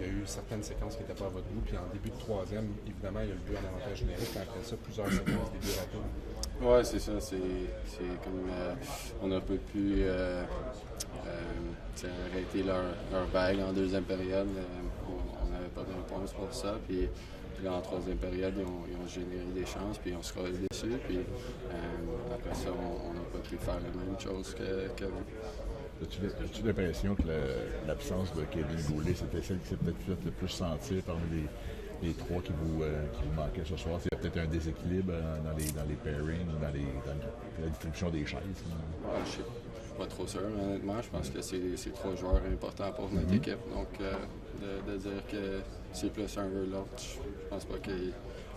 il y a eu certaines séquences qui n'étaient pas à votre goût. Puis en début de troisième, évidemment, il y a le but en avantage numérique. Puis après ça, plusieurs séquences des buts ratés. Ouais, c'est ça. C'est comme on a un peu pu arrêter leur vague en deuxième période. On n'avait pas de réponse pour ça. Puis là, en troisième période, ils ont généré des chances, puis on se collait dessus. Puis après ça, on n'a pas pu faire la même chose qu'avant. As-tu l'impression que l'absence de Kevin Goulet, c'était celle qui s'est peut-être fait le plus sentir parmi les trois qui vous manquaient ce soir? Il y a peut-être un déséquilibre dans les pairings, dans la distribution des chaises. Ouais, je suis pas trop sûr, honnêtement. Je pense que c'est trois joueurs importants pour notre équipe. Donc, de dire que c'est plus un ou l'autre, je pense pas que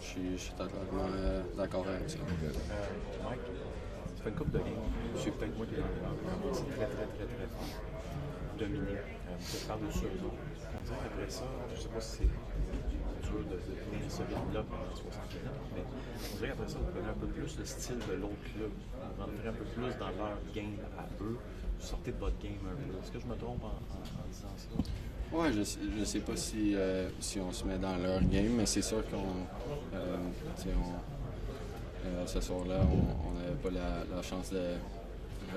je suis totalement d'accord avec ça. Mike, ça fait une couple de games. Je sais peut-être moi qui est dans c'est très fort. Dominé. Tu parles dessus eux autres. On dirait qu'après ça, je sais pas si c'est dur de tenir ce game-là pendant 60 minutes, mais on dirait qu'après ça, vous prenez un peu plus le style de l'autre club. Vous rentrez un peu plus dans leur game à eux. Vous sortez de votre game un peu. Est-ce que je me trompe en disant ça? Ouais, je sais pas si on se met dans leur game, mais c'est sûr qu'on ce soir-là, on n'avait pas la chance de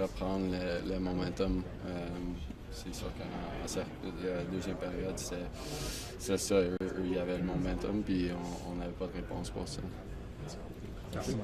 reprendre le momentum. C'est sûr qu'en deuxième période, c'est ça. Eux, il y avait le momentum, puis on n'avait pas de réponse pour ça. Merci.